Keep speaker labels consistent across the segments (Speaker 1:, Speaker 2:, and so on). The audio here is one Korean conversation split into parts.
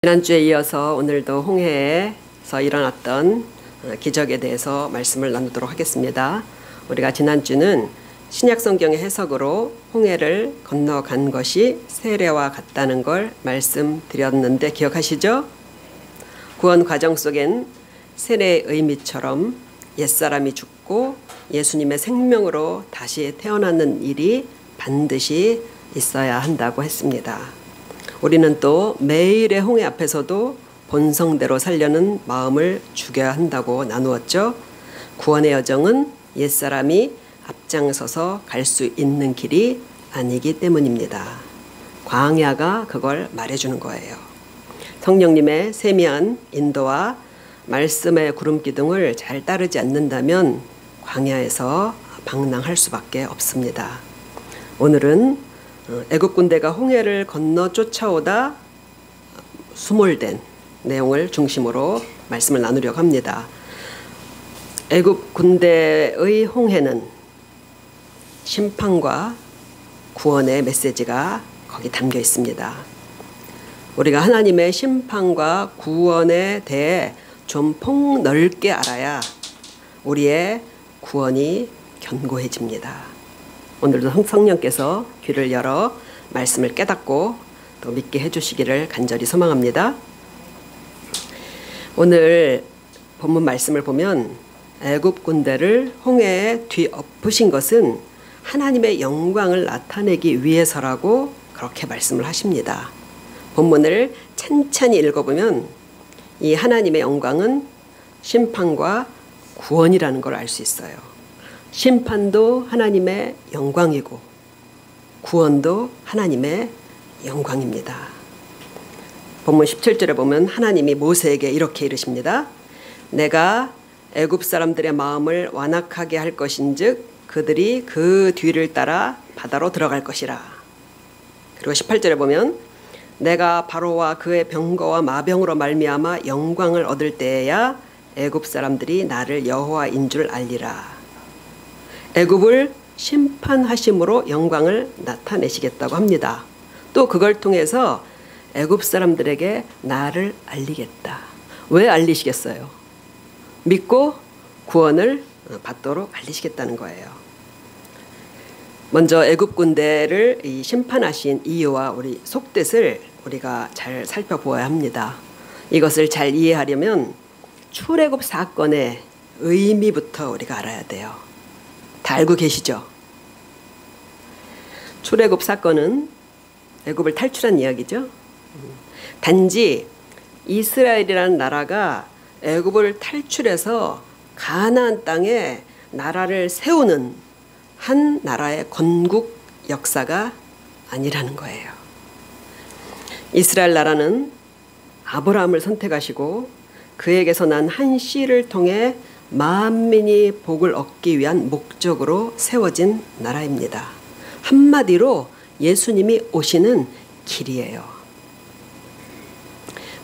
Speaker 1: 지난주에 이어서 오늘도 홍해에서 일어났던 기적에 대해서 말씀을 나누도록 하겠습니다. 우리가 지난주는 신약성경의 해석으로 홍해를 건너간 것이 세례와 같다는 걸 말씀드렸는데 기억하시죠? 구원 과정 속엔 세례의 의미처럼 옛사람이 죽고 예수님의 생명으로 다시 태어나는 일이 반드시 있어야 한다고 했습니다. 우리는 또 매일의 홍해 앞에서도 본성대로 살려는 마음을 죽여야 한다고 나누었죠. 구원의 여정은 옛사람이 앞장서서 갈 수 있는 길이 아니기 때문입니다. 광야가 그걸 말해주는 거예요. 성령님의 세미한 인도와 말씀의 구름기둥을 잘 따르지 않는다면 광야에서 방랑할 수밖에 없습니다. 오늘은 애굽 군대가 홍해를 건너 쫓아오다 수몰된 내용을 중심으로 말씀을 나누려고 합니다. 애굽 군대의 홍해는 심판과 구원의 메시지가 거기 담겨 있습니다. 우리가 하나님의 심판과 구원에 대해 좀 폭넓게 알아야 우리의 구원이 견고해집니다. 오늘도 성령께서 귀를 열어 말씀을 깨닫고 또 믿게 해주시기를 간절히 소망합니다. 오늘 본문 말씀을 보면 애굽 군대를 홍해에 뒤엎으신 것은 하나님의 영광을 나타내기 위해서라고 그렇게 말씀을 하십니다. 본문을 찬찬히 읽어보면 이 하나님의 영광은 심판과 구원이라는 걸 알 수 있어요. 심판도 하나님의 영광이고 구원도 하나님의 영광입니다. 본문 17절에 보면 하나님이 모세에게 이렇게 이르십니다. 내가 애굽 사람들의 마음을 완악하게 할 것인즉 그들이 그 뒤를 따라 바다로 들어갈 것이라. 그리고 18절에 보면 내가 바로와 그의 병거와 마병으로 말미암아 영광을 얻을 때에야 애굽 사람들이 나를 여호와인 줄 알리라. 애굽을 심판하심으로 영광을 나타내시겠다고 합니다. 또 그걸 통해서 애굽 사람들에게 나를 알리겠다. 왜 알리시겠어요? 믿고 구원을 받도록 알리시겠다는 거예요. 먼저 애굽 군대를 심판하신 이유와 우리 속뜻을 우리가 잘 살펴보아야 합니다. 이것을 잘 이해하려면 출애굽 사건의 의미부터 우리가 알아야 돼요. 다 알고 계시죠? 출애굽 사건은 애굽을 탈출한 이야기죠. 단지 이스라엘이라는 나라가 애굽을 탈출해서 가나안 땅에 나라를 세우는 한 나라의 건국 역사가 아니라는 거예요. 이스라엘 나라는 아브라함을 선택하시고 그에게서 난 한 씨를 통해 만민이 복을 얻기 위한 목적으로 세워진 나라입니다. 한마디로 예수님이 오시는 길이에요.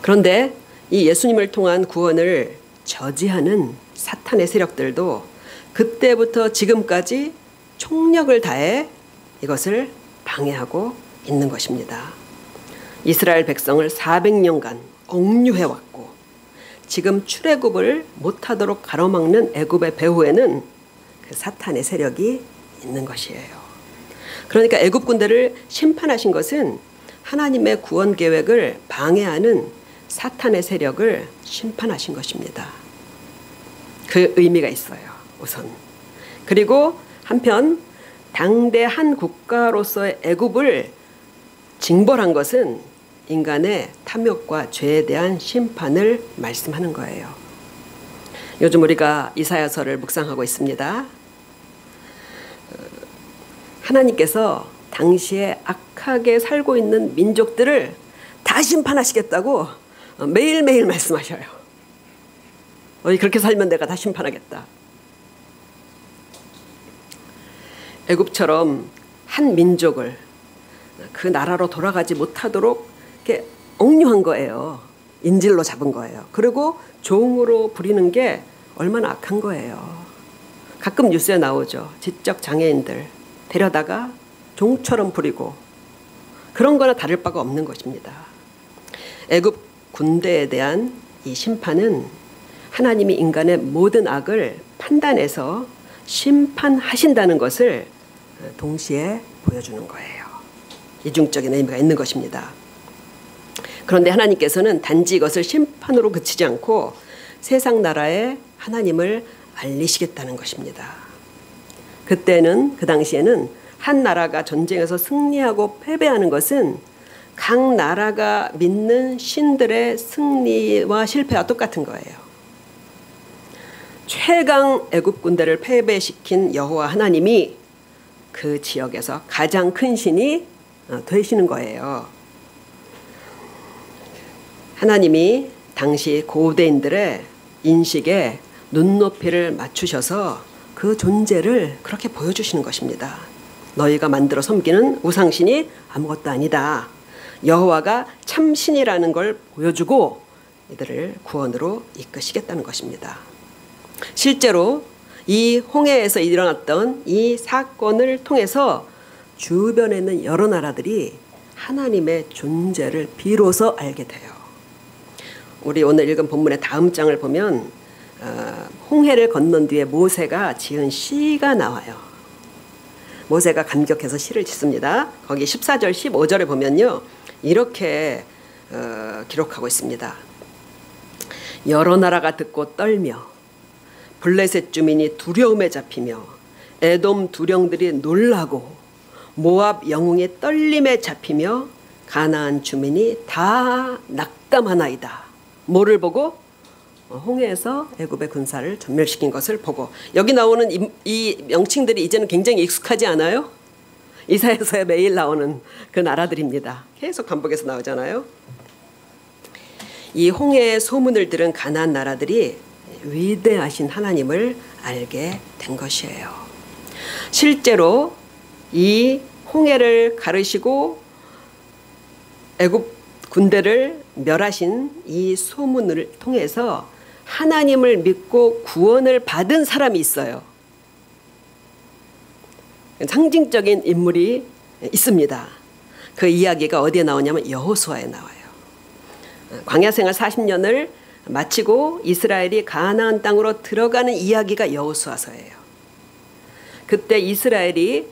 Speaker 1: 그런데 이 예수님을 통한 구원을 저지하는 사탄의 세력들도 그때부터 지금까지 총력을 다해 이것을 방해하고 있는 것입니다. 이스라엘 백성을 400년간 억류해왔고 지금 출애굽을 못하도록 가로막는 애굽의 배후에는 그 사탄의 세력이 있는 것이에요. 그러니까 애굽 군대를 심판하신 것은 하나님의 구원 계획을 방해하는 사탄의 세력을 심판하신 것입니다. 그 의미가 있어요. 우선. 그리고 한편 당대 한 국가로서의 애굽을 징벌한 것은 인간의 탐욕과 죄에 대한 심판을 말씀하는 거예요. 요즘 우리가 이사야서를 묵상하고 있습니다. 하나님께서 당시에 악하게 살고 있는 민족들을 다 심판하시겠다고 매일매일 말씀하셔요. 너희 그렇게 살면 내가 다 심판하겠다. 애굽처럼 한 민족을 그 나라로 돌아가지 못하도록 이렇게 억류한 거예요. 인질로 잡은 거예요. 그리고 종으로 부리는 게 얼마나 악한 거예요. 가끔 뉴스에 나오죠. 지적 장애인들 데려다가 종처럼 부리고 그런 거나 다를 바가 없는 것입니다. 애굽 군대에 대한 이 심판은 하나님이 인간의 모든 악을 판단해서 심판하신다는 것을 동시에 보여주는 거예요. 이중적인 의미가 있는 것입니다. 그런데 하나님께서는 단지 이것을 심판으로 그치지 않고 세상 나라에 하나님을 알리시겠다는 것입니다. 그때는, 그 당시에는 한 나라가 전쟁에서 승리하고 패배하는 것은 각 나라가 믿는 신들의 승리와 실패와 똑같은 거예요. 최강 애굽 군대를 패배시킨 여호와 하나님이 그 지역에서 가장 큰 신이 되시는 거예요. 하나님이 당시 고대인들의 인식에 눈높이를 맞추셔서 그 존재를 그렇게 보여주시는 것입니다. 너희가 만들어 섬기는 우상신이 아무것도 아니다. 여호와가 참신이라는 걸 보여주고 이들을 구원으로 이끄시겠다는 것입니다. 실제로 이 홍해에서 일어났던 이 사건을 통해서 주변에 있는 여러 나라들이 하나님의 존재를 비로소 알게 돼요. 우리 오늘 읽은 본문의 다음 장을 보면 홍해를 건넌 뒤에 모세가 지은 시가 나와요. 모세가 감격해서 시를 짓습니다. 거기 14절 15절에 보면요, 이렇게 기록하고 있습니다. 여러 나라가 듣고 떨며 블레셋 주민이 두려움에 잡히며 에돔 두령들이 놀라고 모압 영웅이 떨림에 잡히며 가나안 주민이 다 낙담하나이다. 뭐를 보고? 홍해에서 애굽의 군사를 전멸시킨 것을 보고. 여기 나오는 이 명칭들이 이제는 굉장히 익숙하지 않아요? 이사야서에 매일 나오는 그 나라들입니다. 계속 반복해서 나오잖아요. 이 홍해의 소문을 들은 가나안 나라들이 위대하신 하나님을 알게 된 것이에요. 실제로 이 홍해를 가르시고 애굽 군대를 멸하신 이 소문을 통해서 하나님을 믿고 구원을 받은 사람이 있어요. 상징적인 인물이 있습니다. 그 이야기가 어디에 나오냐면 여호수아에 나와요. 광야 생활 40년을 마치고 이스라엘이 가나안 땅으로 들어가는 이야기가 여호수아서예요. 그때 이스라엘이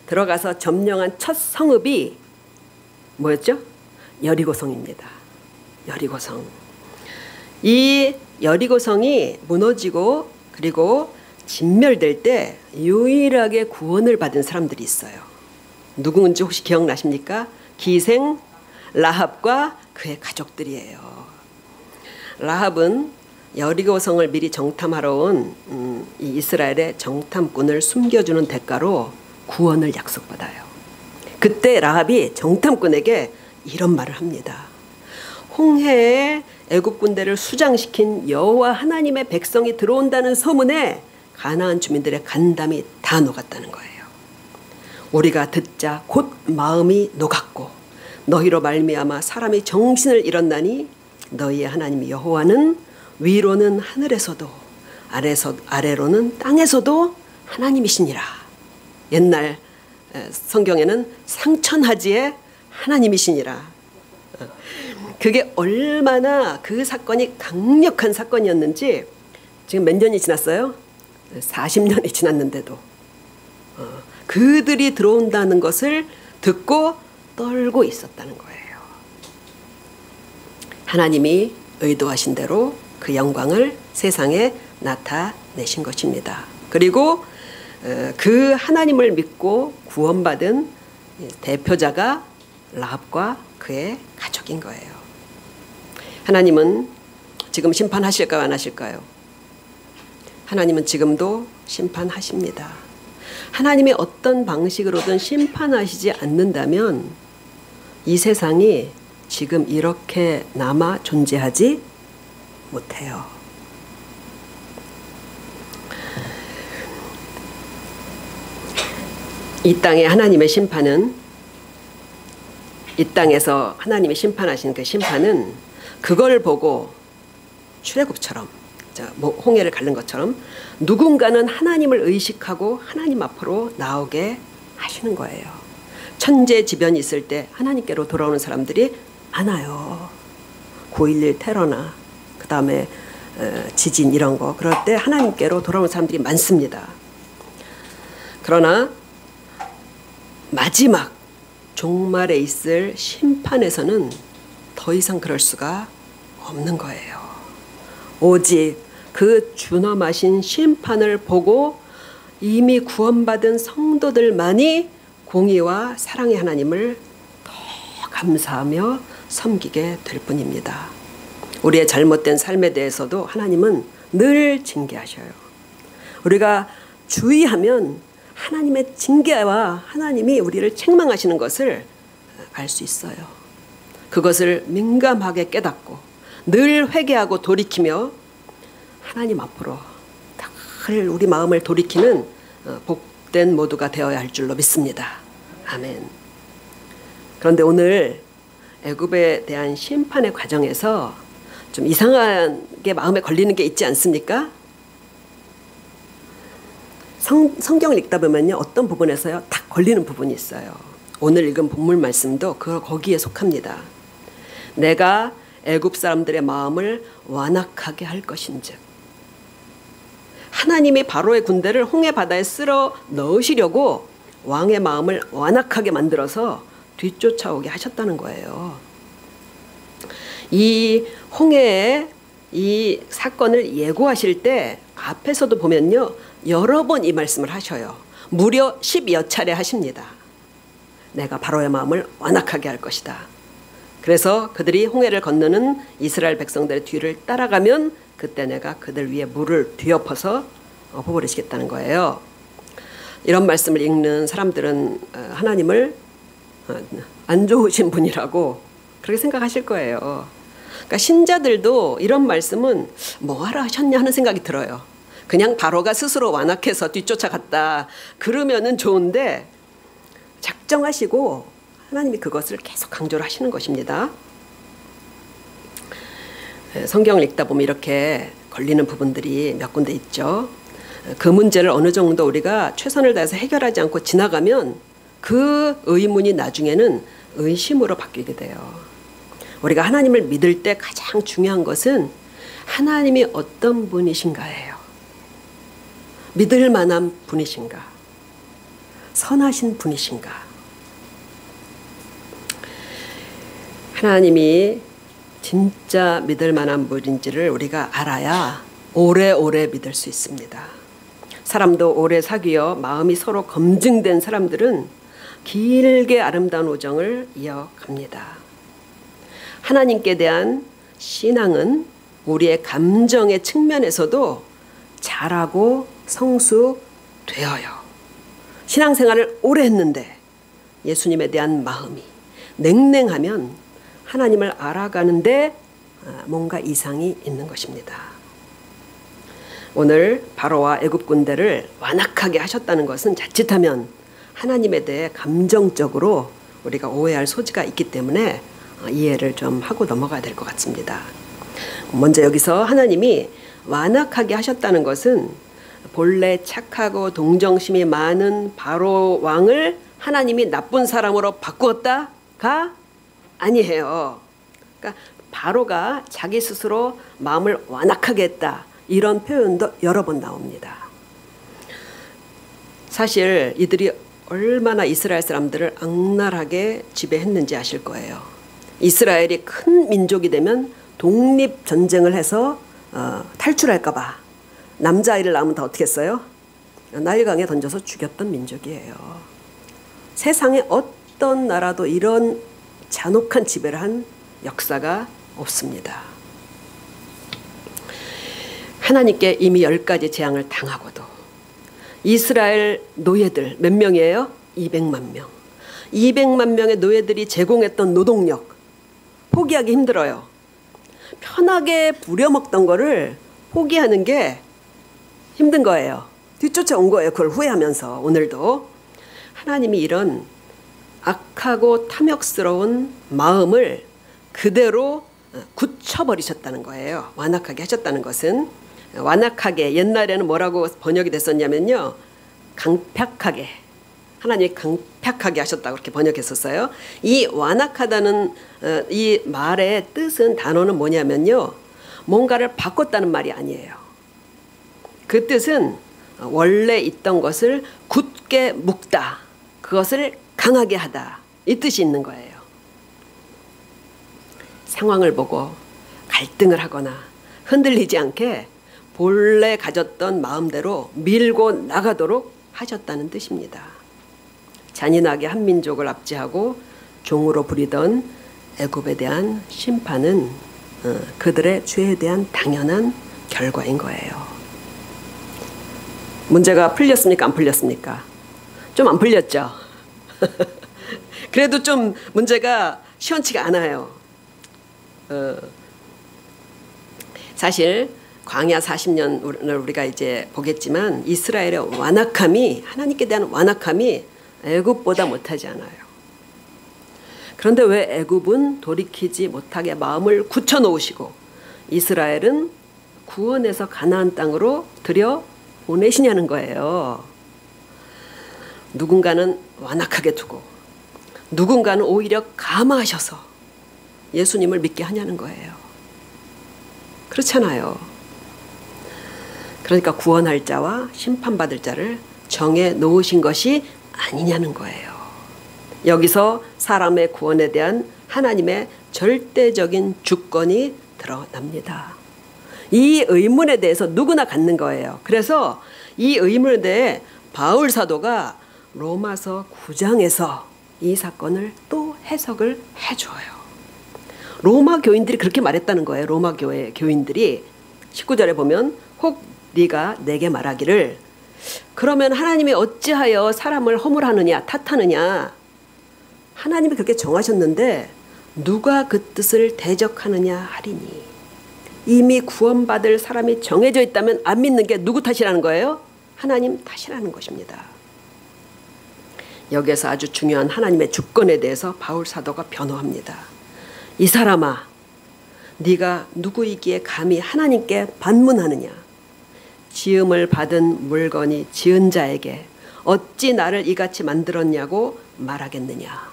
Speaker 1: 들어가서 점령한 첫 성읍이 뭐였죠? 여리고성입니다. 여리고성. 이 여리고성이 무너지고 그리고 진멸될 때 유일하게 구원을 받은 사람들이 있어요. 누구인지 혹시 기억나십니까? 기생 라합과 그의 가족들이에요. 라합은 여리고성을 미리 정탐하러 온 이 이스라엘의 정탐꾼을 숨겨주는 대가로 구원을 약속받아요. 그때 라합이 정탐꾼에게 이런 말을 합니다. 홍해에 애굽 군대를 수장시킨 여호와 하나님의 백성이 들어온다는 소문에 가나안 주민들의 간담이 다 녹았다는 거예요. 우리가 듣자 곧 마음이 녹았고 너희로 말미암아 사람이 정신을 잃었나니 너희의 하나님 여호와는 위로는 하늘에서도 아래로는 땅에서도 하나님이시니라. 옛날 성경에는 상천하지의 하나님이시니라. 그게 얼마나 그 사건이 강력한 사건이었는지 지금 몇 년이 지났어요? 40년이 지났는데도 그들이 들어온다는 것을 듣고 떨고 있었다는 거예요. 하나님이 의도하신 대로 그 영광을 세상에 나타내신 것입니다. 그리고 그 하나님을 믿고 구원받은 대표자가 라합과 그의 가족인 거예요. 하나님은 지금 심판하실까요? 안 하실까요? 하나님은 지금도 심판하십니다. 하나님이 어떤 방식으로든 심판하시지 않는다면 이 세상이 지금 이렇게 남아 존재하지 못해요. 이 땅의 하나님의 심판은, 이 땅에서 하나님이 심판하신 그 심판은 그걸 보고 출애굽처럼 홍해를 가른 것처럼 누군가는 하나님을 의식하고 하나님 앞으로 나오게 하시는 거예요. 천재지변이 있을 때 하나님께로 돌아오는 사람들이 많아요. 9.11 테러나 그 다음에 지진 이런 거 그럴 때 하나님께로 돌아오는 사람들이 많습니다. 그러나 마지막 종말에 있을 심판에서는 더 이상 그럴 수가 없는 거예요. 오직 그 준엄하신 심판을 보고 이미 구원받은 성도들만이 공의와 사랑의 하나님을 더 감사하며 섬기게 될 뿐입니다. 우리의 잘못된 삶에 대해서도 하나님은 늘 징계하셔요. 우리가 주의하면 하나님의 징계와 하나님이 우리를 책망하시는 것을 알 수 있어요. 그것을 민감하게 깨닫고 늘 회개하고 돌이키며 하나님 앞으로 늘 우리 마음을 돌이키는 복된 모두가 되어야 할 줄로 믿습니다. 아멘. 그런데 오늘 애굽에 대한 심판의 과정에서 좀 이상하게 마음에 걸리는 게 있지 않습니까? 성경을 읽다 보면요, 어떤 부분에서요 딱 걸리는 부분이 있어요. 오늘 읽은 본문 말씀도 거기에 속합니다. 내가 애굽 사람들의 마음을 완악하게 할 것인즉, 하나님이 바로의 군대를 홍해 바다에 쓸어 넣으시려고 왕의 마음을 완악하게 만들어서 뒤쫓아오게 하셨다는 거예요. 이 홍해의 이 사건을 예고하실 때 앞에서도 보면요, 여러 번 이 말씀을 하셔요. 무려 10여 차례 하십니다. 내가 바로의 마음을 완악하게 할 것이다. 그래서 그들이 홍해를 건너는 이스라엘 백성들의 뒤를 따라가면 그때 내가 그들 위에 물을 뒤엎어서 엎어버리시겠다는 거예요. 이런 말씀을 읽는 사람들은 하나님을 안 좋으신 분이라고 그렇게 생각하실 거예요. 그러니까 신자들도 이런 말씀은 뭐하러 하셨냐 하는 생각이 들어요. 그냥 바로가 스스로 완악해서 뒤쫓아갔다 그러면은 좋은데, 작정하시고 하나님이 그것을 계속 강조를 하시는 것입니다. 성경을 읽다 보면 이렇게 걸리는 부분들이 몇 군데 있죠. 그 문제를 어느 정도 우리가 최선을 다해서 해결하지 않고 지나가면 그 의문이 나중에는 의심으로 바뀌게 돼요. 우리가 하나님을 믿을 때 가장 중요한 것은 하나님이 어떤 분이신가예요. 믿을 만한 분이신가, 선하신 분이신가. 하나님이 진짜 믿을 만한 분인지를 우리가 알아야 오래오래 믿을 수 있습니다. 사람도 오래 사귀어 마음이 서로 검증된 사람들은 길게 아름다운 우정을 이어갑니다. 하나님께 대한 신앙은 우리의 감정의 측면에서도 잘하고 성숙되어요. 신앙생활을 오래 했는데 예수님에 대한 마음이 냉랭하면 하나님을 알아가는데 뭔가 이상이 있는 것입니다. 오늘 바로와 애굽 군대를 완악하게 하셨다는 것은 자칫하면 하나님에 대해 감정적으로 우리가 오해할 소지가 있기 때문에 이해를 좀 하고 넘어가야 될 것 같습니다. 먼저 여기서 하나님이 완악하게 하셨다는 것은 본래 착하고 동정심이 많은 바로 왕을 하나님이 나쁜 사람으로 바꾸었다가 아니에요. 그러니까 바로가 자기 스스로 마음을 완악하게 했다, 이런 표현도 여러 번 나옵니다. 사실 이들이 얼마나 이스라엘 사람들을 악랄하게 지배했는지 아실 거예요. 이스라엘이 큰 민족이 되면 독립전쟁을 해서 탈출할까 봐 남자아이를 낳으면 다 어떻게 했어요? 나일강에 던져서 죽였던 민족이에요. 세상에 어떤 나라도 이런 잔혹한 지배를 한 역사가 없습니다. 하나님께 이미 10가지 재앙을 당하고도 이스라엘 노예들 몇 명이에요? 200만 명. 200만 명의 노예들이 제공했던 노동력 포기하기 힘들어요. 편하게 부려먹던 거를 포기하는 게 힘든 거예요. 뒤쫓아온 거예요. 그걸 후회하면서. 오늘도 하나님이 이런 악하고 탐욕스러운 마음을 그대로 굳혀버리셨다는 거예요. 완악하게 하셨다는 것은, 완악하게 옛날에는 뭐라고 번역이 됐었냐면요, 강팍하게, 하나님이 강팍하게 하셨다고 그렇게 번역했었어요. 이 완악하다는 이 말의 뜻은 단어는 뭐냐면요. 뭔가를 바꿨다는 말이 아니에요. 그 뜻은 원래 있던 것을 굳게 묶다. 그것을 강하게 하다. 이 뜻이 있는 거예요. 상황을 보고 갈등을 하거나 흔들리지 않게 본래 가졌던 마음대로 밀고 나가도록 하셨다는 뜻입니다. 잔인하게 한 민족을 압제하고 종으로 부리던 애굽에 대한 심판은 그들의 죄에 대한 당연한 결과인 거예요. 문제가 풀렸습니까? 안 풀렸습니까? 좀 안 풀렸죠? 그래도 좀 문제가 시원치가 않아요. 사실 광야 40년을 우리가 이제 보겠지만 이스라엘의 완악함이 하나님께 대한 완악함이 애굽보다 못하지 않아요. 그런데 왜 애굽은 돌이키지 못하게 마음을 굳혀 놓으시고 이스라엘은 구원해서 가나안 땅으로 들여 보내시냐는 거예요. 누군가는 완악하게 두고 누군가는 오히려 감화하셔서 예수님을 믿게 하냐는 거예요. 그렇잖아요. 그러니까 구원할 자와 심판받을 자를 정해 놓으신 것이 아니냐는 거예요. 여기서 사람의 구원에 대한 하나님의 절대적인 주권이 드러납니다. 이 의문에 대해서 누구나 갖는 거예요. 그래서 이 의문에 대해 바울 사도가 로마서 9장에서 이 사건을 또 해석을 해줘요. 로마 교인들이 그렇게 말했다는 거예요. 로마 교회 교인들이 19절에 보면 혹 네가 내게 말하기를 그러면 하나님이 어찌하여 사람을 허물하느냐 탓하느냐. 하나님이 그렇게 정하셨는데 누가 그 뜻을 대적하느냐 하리니. 이미 구원받을 사람이 정해져 있다면 안 믿는 게 누구 탓이라는 거예요? 하나님 탓이라는 것입니다. 여기에서 아주 중요한 하나님의 주권에 대해서 바울 사도가 변호합니다. 이 사람아, 네가 누구이기에 감히 하나님께 반문하느냐. 지음을 받은 물건이 지은 자에게 어찌 나를 이같이 만들었냐고 말하겠느냐.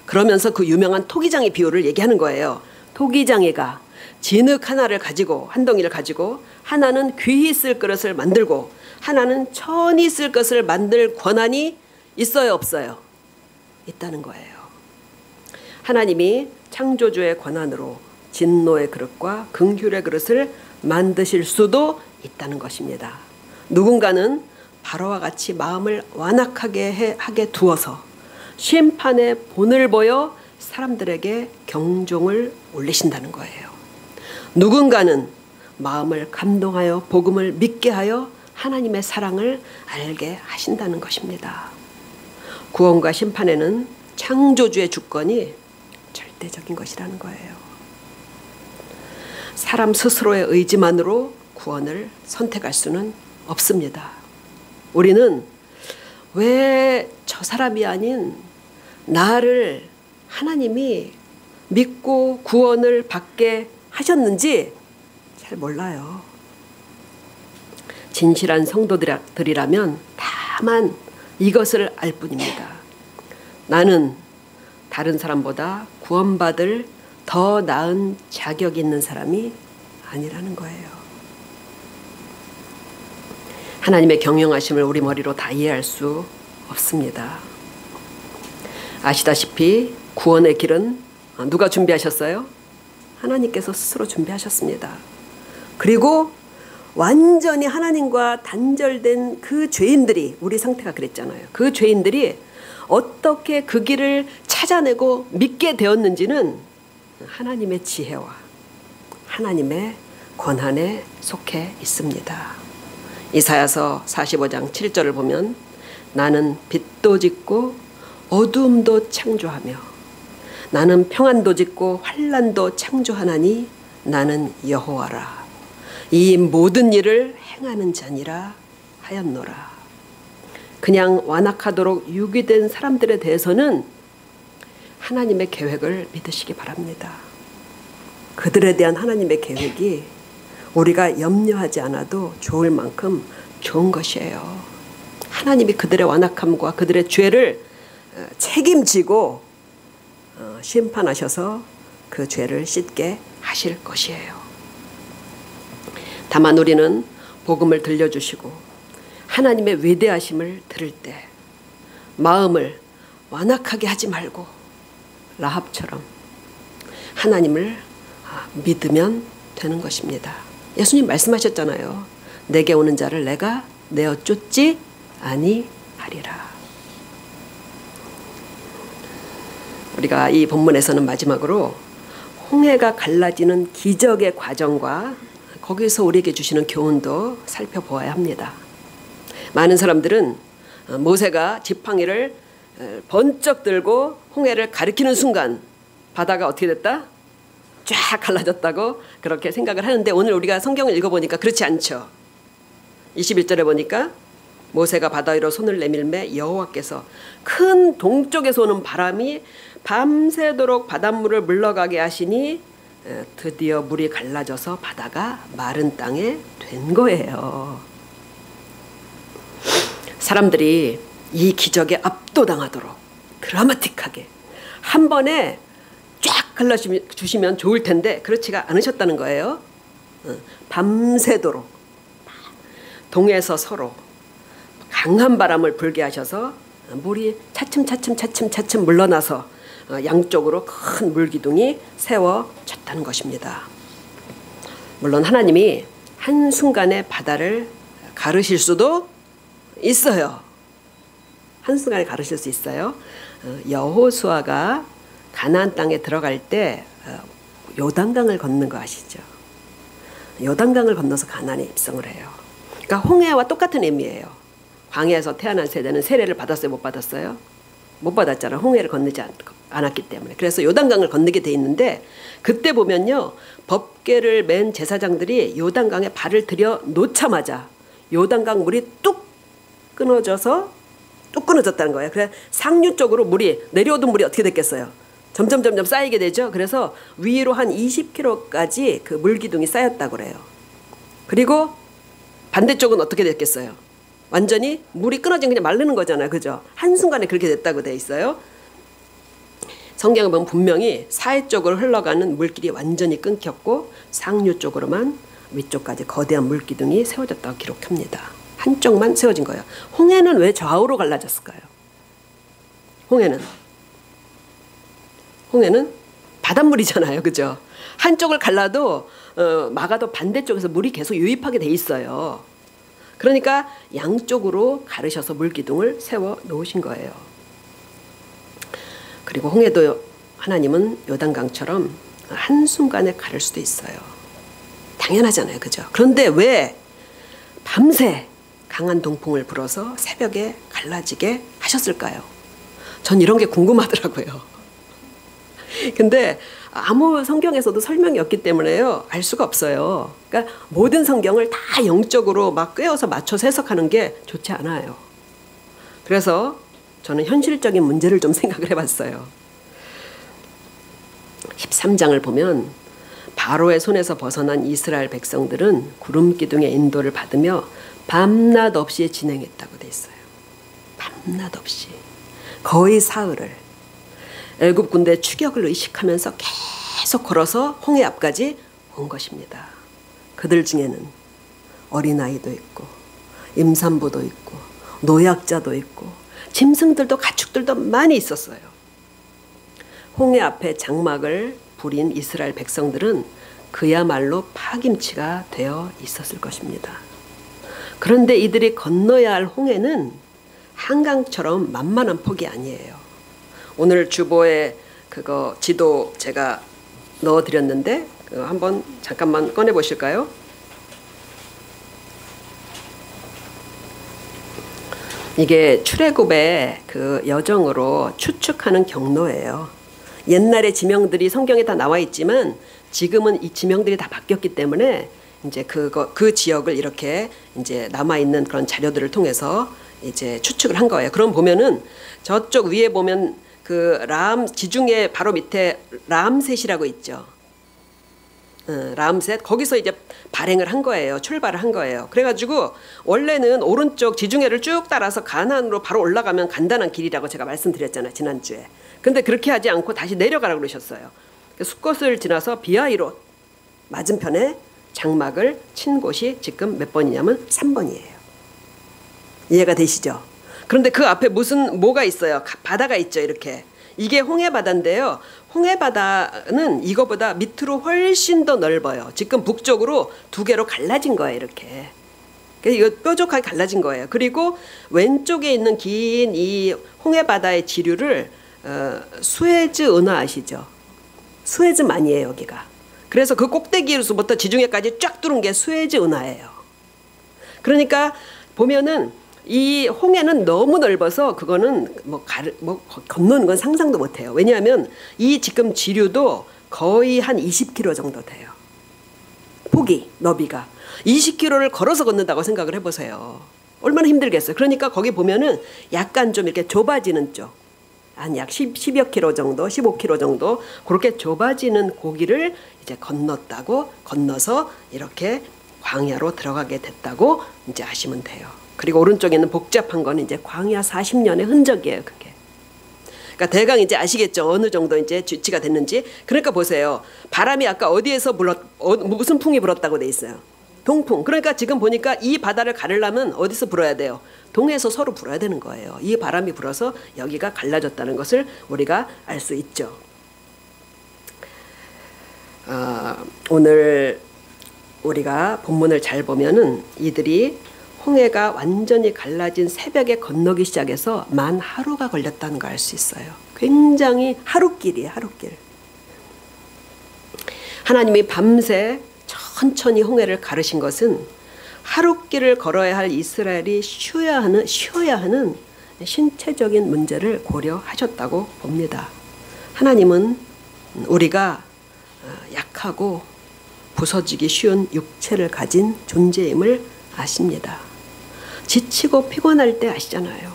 Speaker 1: 그러면서 그 유명한 토기장이 비유를 얘기하는 거예요. 토기장이가 진흙 하나를 가지고 한 덩이를 가지고 하나는 귀히 쓸 그릇을 만들고 하나는 천히 쓸 것을 만들 권한이 있어요, 없어요? 있다는 거예요. 하나님이 창조주의 권한으로 진노의 그릇과 긍휼의 그릇을 만드실 수도 있다는 것입니다. 누군가는 바로와 같이 마음을 완악하게 하게 두어서 심판의 본을 보여 사람들에게 경종을 울리신다는 거예요. 누군가는 마음을 감동하여 복음을 믿게 하여 하나님의 사랑을 알게 하신다는 것입니다. 구원과 심판에는 창조주의 주권이 절대적인 것이라는 거예요. 사람 스스로의 의지만으로 구원을 선택할 수는 없습니다. 우리는 왜 저 사람이 아닌 나를 하나님이 믿고 구원을 받게 하셨는지 잘 몰라요. 진실한 성도들이라면 다만 이것을 알 뿐입니다. 나는 다른 사람보다 구원받을 더 나은 자격 있는 사람이 아니라는 거예요. 하나님의 경영하심을 우리 머리로 다 이해할 수 없습니다. 아시다시피 구원의 길은 누가 준비하셨어요? 하나님께서 스스로 준비하셨습니다. 그리고 완전히 하나님과 단절된 그 죄인들이, 우리 상태가 그랬잖아요. 그 죄인들이 어떻게 그 길을 찾아내고 믿게 되었는지는 하나님의 지혜와 하나님의 권한에 속해 있습니다. 이사야서 45장 7절을 보면 나는 빛도 짓고 어두움도 창조하며 나는 평안도 짓고 환난도 창조하나니 나는 여호와라. 이 모든 일을 행하는 자니라 하였노라. 그냥 완악하도록 유기된 사람들에 대해서는 하나님의 계획을 믿으시기 바랍니다. 그들에 대한 하나님의 계획이 우리가 염려하지 않아도 좋을 만큼 좋은 것이에요. 하나님이 그들의 완악함과 그들의 죄를 책임지고 심판하셔서 그 죄를 씻게 하실 것이에요. 다만 우리는 복음을 들려주시고 하나님의 위대하심을 들을 때 마음을 완악하게 하지 말고 라합처럼 하나님을 믿으면 되는 것입니다. 예수님 말씀하셨잖아요. 내게 오는 자를 내가 내어 쫓지 아니하리라. 우리가 이 본문에서는 마지막으로 홍해가 갈라지는 기적의 과정과 거기서 우리에게 주시는 교훈도 살펴보아야 합니다. 많은 사람들은 모세가 지팡이를 번쩍 들고 홍해를 가리키는 순간 바다가 어떻게 됐다? 쫙 갈라졌다고 그렇게 생각을 하는데 오늘 우리가 성경을 읽어보니까 그렇지 않죠. 21절에 보니까 모세가 바다 위로 손을 내밀매 여호와께서 큰 동쪽에서 오는 바람이 밤새도록 바닷물을 물러가게 하시니 드디어 물이 갈라져서 바다가 마른 땅에 된 거예요. 사람들이 이 기적에 압도당하도록 드라마틱하게 한 번에 쫙 갈라주시면 좋을 텐데 그렇지가 않으셨다는 거예요. 밤새도록 동에서 서로 강한 바람을 불게 하셔서 물이 차츰 물러나서 양쪽으로 큰 물기둥이 세워졌다는 것입니다. 물론 하나님이 한순간에 바다를 가르실 수도 있어요. 한순간에 가르실 수 있어요. 여호수아가 가나안 땅에 들어갈 때 요단강을 걷는 거 아시죠? 요단강을 건너서 가나안에 입성을 해요. 그러니까 홍해와 똑같은 의미예요. 광야에서 태어난 세대는 세례를 받았어요? 못 받았어요? 못 받았잖아. 홍해를 건너지 않았기 때문에. 그래서 요단강을 건너게 돼 있는데 그때 보면요. 법궤를 맨 제사장들이 요단강에 발을 들여 놓자마자 요단강 물이 뚝 끊어졌다는 거예요. 그래 상류 쪽으로 물이 내려오던 물이 어떻게 됐겠어요? 점점 쌓이게 되죠. 그래서 위로 한 20km까지 그 물기둥이 쌓였다고 그래요. 그리고 반대쪽은 어떻게 됐겠어요? 완전히 물이 끊어진 그냥 마르는 거잖아요. 그죠? 한순간에 그렇게 됐다고 돼 있어요. 성경을 보면 분명히 사해 쪽으로 흘러가는 물길이 완전히 끊겼고 상류 쪽으로만 위쪽까지 거대한 물기둥이 세워졌다고 기록합니다. 한쪽만 세워진 거예요. 홍해는 왜 좌우로 갈라졌을까요? 홍해는 바닷물이잖아요. 그죠? 한쪽을 갈라도 막아도 반대쪽에서 물이 계속 유입하게 돼 있어요. 그러니까 양쪽으로 가르셔서 물기둥을 세워 놓으신 거예요. 그리고 홍해도 하나님은 요단강처럼 한순간에 가를 수도 있어요. 당연하잖아요. 그죠? 그런데 왜 밤새 강한 동풍을 불어서 새벽에 갈라지게 하셨을까요? 전 이런 게 궁금하더라고요. 근데 아무 성경에서도 설명이 없기 때문에요. 알 수가 없어요. 그러니까 모든 성경을 다 영적으로 막 꿰어서 맞춰서 해석하는 게 좋지 않아요. 그래서 저는 현실적인 문제를 좀 생각을 해봤어요. 13장을 보면 바로의 손에서 벗어난 이스라엘 백성들은 구름 기둥의 인도를 받으며 밤낮 없이 진행했다고 돼 있어요. 밤낮 없이 거의 사흘을 애굽 군대의 추격을 의식하면서 계속 걸어서 홍해 앞까지 온 것입니다. 그들 중에는 어린아이도 있고 임산부도 있고 노약자도 있고 짐승들도 가축들도 많이 있었어요. 홍해 앞에 장막을 부린 이스라엘 백성들은 그야말로 파김치가 되어 있었을 것입니다. 그런데 이들이 건너야 할 홍해는 한강처럼 만만한 폭이 아니에요. 오늘 주보에 그거 지도 제가 넣어드렸는데 한번 잠깐만 꺼내 보실까요? 이게 출애굽의 그 여정으로 추측하는 경로예요. 옛날의 지명들이 성경에 다 나와 있지만 지금은 이 지명들이 다 바뀌었기 때문에 이제 그 지역을 이렇게 이제 남아 있는 그런 자료들을 통해서 이제 추측을 한 거예요. 그럼 보면은 저쪽 위에 보면 그 지중해 바로 밑에 람셋이라고 있죠. 람셋 거기서 이제 발행을 한 거예요. 출발을 한 거예요. 그래가지고 원래는 오른쪽 지중해를 쭉 따라서 가나안으로 바로 올라가면 간단한 길이라고 제가 말씀드렸잖아요, 지난주에. 근데 그렇게 하지 않고 다시 내려가라고 그러셨어요. 숫곳을 지나서 비하이롯 맞은편에 장막을 친 곳이 지금 몇 번이냐면 3번이에요. 이해가 되시죠? 그런데 그 앞에 뭐가 있어요? 바다가 있죠, 이렇게. 이게 홍해바다인데요. 홍해바다는 이거보다 밑으로 훨씬 더 넓어요. 지금 북쪽으로 두 개로 갈라진 거예요, 이렇게. 이거 뾰족하게 갈라진 거예요. 그리고 왼쪽에 있는 긴 이 홍해바다의 지류를 수에즈 운하 아시죠? 수에즈만이에요, 여기가. 그래서 그 꼭대기로부터 지중해까지 쫙 뚫은 게 수에즈 운하예요. 그러니까 보면은 이 홍해는 너무 넓어서 그거는 건너는 건 상상도 못해요. 왜냐하면 이 지금 지류도 거의 한 20km 정도 돼요. 폭이, 너비가 20km를 걸어서 건넌다고 생각을 해보세요. 얼마나 힘들겠어요. 그러니까 거기 보면은 약간 좀 이렇게 좁아지는 쪽, 한 약 10여 킬로 정도, 15km 정도 그렇게 좁아지는 고기를 이제 건너서 이렇게 광야로 들어가게 됐다고 이제 아시면 돼요. 그리고 오른쪽에 있는 복잡한 거는 이제 광야 40년의 흔적이에요, 그게. 그러니까 대강 이제 아시겠죠? 어느 정도 이제 주치가 됐는지. 그러니까 보세요. 바람이 아까 어디에서 무슨 풍이 불었다고 돼 있어요? 동풍. 그러니까 지금 보니까 이 바다를 가르려면 어디서 불어야 돼요? 동해에서 서로 불어야 되는 거예요. 이 바람이 불어서 여기가 갈라졌다는 것을 우리가 알 수 있죠. 오늘 우리가 본문을 잘 보면은 이들이 홍해가 완전히 갈라진 새벽에 건너기 시작해서 만 하루가 걸렸다는 걸 알 수 있어요. 굉장히 하루길이에요, 하루길. 하나님이 밤새 천천히 홍해를 가르신 것은 하루길을 걸어야 할 이스라엘이 쉬어야 하는 신체적인 문제를 고려하셨다고 봅니다. 하나님은 우리가 약하고 부서지기 쉬운 육체를 가진 존재임을 아십니다. 지치고 피곤할 때 아시잖아요.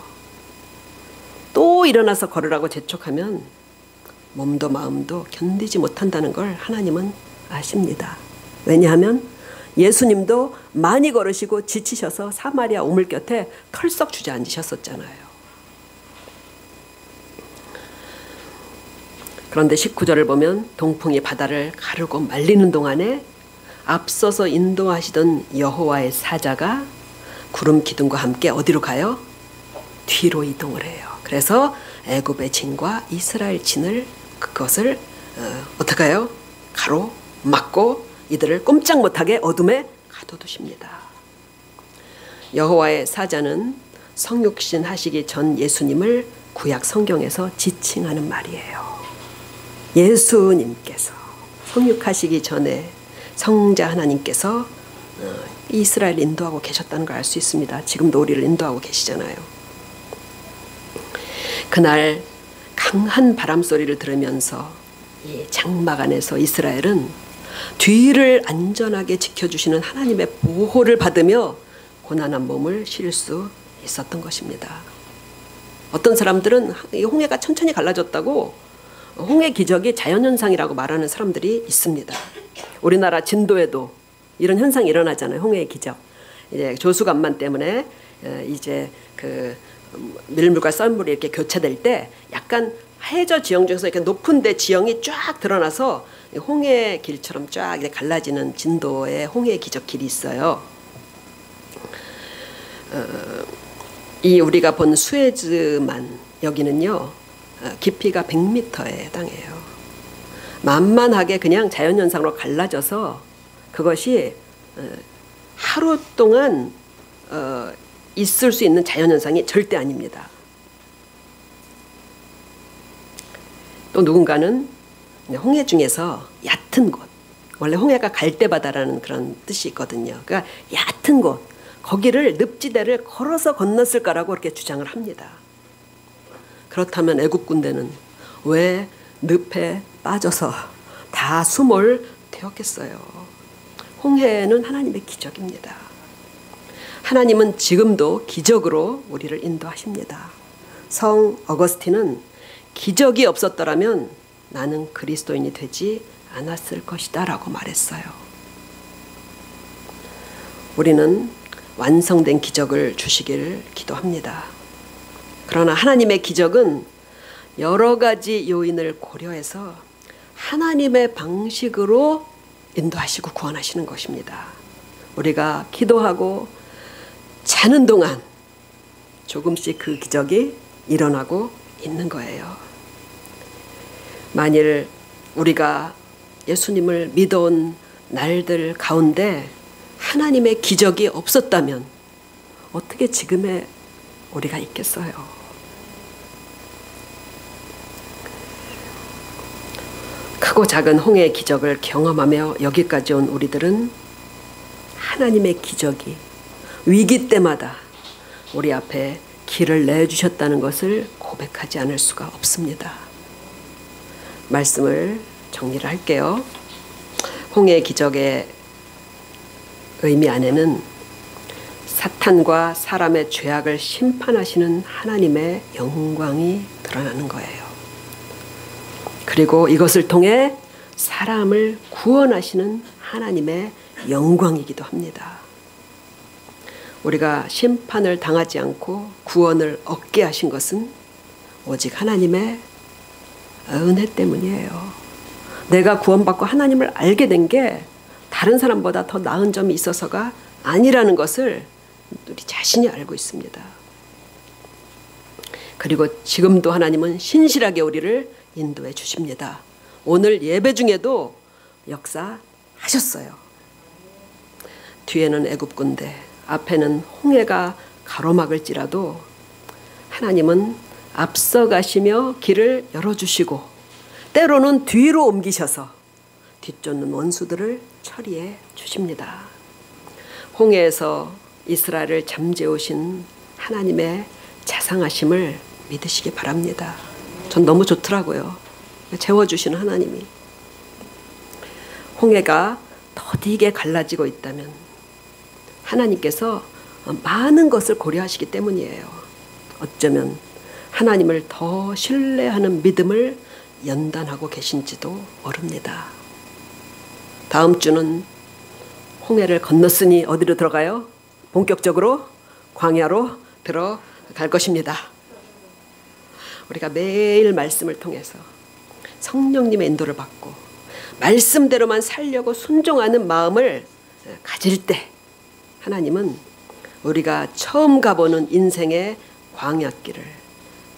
Speaker 1: 또 일어나서 걸으라고 재촉하면 몸도 마음도 견디지 못한다는 걸 하나님은 아십니다. 왜냐하면 예수님도 많이 걸으시고 지치셔서 사마리아 우물 곁에 털썩 주저앉으셨었잖아요. 그런데 19절을 보면 동풍이 바다를 가르고 말리는 동안에 앞서서 인도하시던 여호와의 사자가 구름 기둥과 함께 어디로 가요? 뒤로 이동을 해요. 그래서 애굽의 진과 이스라엘 진을 그것을 어떻게 해요? 가로막고 이들을 꼼짝 못하게 어둠에 가둬두십니다. 여호와의 사자는 성육신 하시기 전 예수님을 구약 성경에서 지칭하는 말이에요. 예수님께서 성육하시기 전에 성자 하나님께서 이스라엘 인도하고 계셨다는 걸 알 수 있습니다. 지금도 우리를 인도하고 계시잖아요. 그날 강한 바람 소리를 들으면서 이 장막 안에서 이스라엘은 뒤를 안전하게 지켜주시는 하나님의 보호를 받으며 고난한 몸을 쉴 수 있었던 것입니다. 어떤 사람들은 이 홍해가 천천히 갈라졌다고 홍해 기적이 자연현상이라고 말하는 사람들이 있습니다. 우리나라 진도에도 이런 현상이 일어나잖아요. 홍해의 기적. 이제 조수간만 때문에 이제 그 밀물과 썰물이 이렇게 교차될 때 약간 해저 지형 중에서 이렇게 높은데 지형이 쫙 드러나서 홍해 길처럼 쫙 이렇게 갈라지는 진도의 홍해 기적 길이 있어요. 이 우리가 본 수에즈만 여기는요 깊이가 100m에 해당해요. 만만하게 그냥 자연현상으로 갈라져서 그것이 하루 동안 있을 수 있는 자연현상이 절대 아닙니다. 또 누군가는 홍해 중에서 얕은 곳, 원래 홍해가 갈대바다라는 그런 뜻이 있거든요. 그러니까 얕은 곳, 거기를 늪지대를 걸어서 건넜을 거라고 그렇게 주장을 합니다. 그렇다면 애굽 군대는 왜 늪에 빠져서 다 수몰 되었겠어요? 홍해는 하나님의 기적입니다. 하나님은 지금도 기적으로 우리를 인도하십니다. 성 어거스틴은 기적이 없었더라면 나는 그리스도인이 되지 않았을 것이다 라고 말했어요. 우리는 완성된 기적을 주시길 기도합니다. 그러나 하나님의 기적은 여러 가지 요인을 고려해서 하나님의 방식으로 인도하시고 구원하시는 것입니다. 우리가 기도하고 자는 동안 조금씩 그 기적이 일어나고 있는 거예요. 만일 우리가 예수님을 믿어온 날들 가운데 하나님의 기적이 없었다면 어떻게 지금의 우리가 있겠어요? 크고 작은 홍해의 기적을 경험하며 여기까지 온 우리들은 하나님의 기적이 위기 때마다 우리 앞에 길을 내주셨다는 것을 고백하지 않을 수가 없습니다. 말씀을 정리를 할게요. 홍해의 기적의 의미 안에는 사탄과 사람의 죄악을 심판하시는 하나님의 영광이 드러나는 거예요. 그리고 이것을 통해 사람을 구원하시는 하나님의 영광이기도 합니다. 우리가 심판을 당하지 않고 구원을 얻게 하신 것은 오직 하나님의 은혜 때문이에요. 내가 구원받고 하나님을 알게 된 게 다른 사람보다 더 나은 점이 있어서가 아니라는 것을 우리 자신이 알고 있습니다. 그리고 지금도 하나님은 신실하게 우리를 인도해 주십니다. 오늘 예배 중에도 역사하셨어요. 뒤에는 애굽군대, 앞에는 홍해가 가로막을지라도 하나님은 앞서가시며 길을 열어주시고 때로는 뒤로 옮기셔서 뒤쫓는 원수들을 처리해 주십니다. 홍해에서 이스라엘을 잠재우신 하나님의 자상하심을 믿으시기 바랍니다. 전 너무 좋더라고요. 재워주시는 하나님이. 홍해가 더디게 갈라지고 있다면 하나님께서 많은 것을 고려하시기 때문이에요. 어쩌면 하나님을 더 신뢰하는 믿음을 연단하고 계신지도 모릅니다. 다음 주는 홍해를 건넜으니 어디로 들어가요? 본격적으로 광야로 들어갈 것입니다. 우리가 매일 말씀을 통해서 성령님의 인도를 받고 말씀대로만 살려고 순종하는 마음을 가질 때 하나님은 우리가 처음 가보는 인생의 광야길을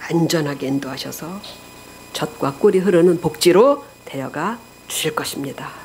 Speaker 1: 안전하게 인도하셔서 젖과 꿀이 흐르는 복지로 데려가 주실 것입니다.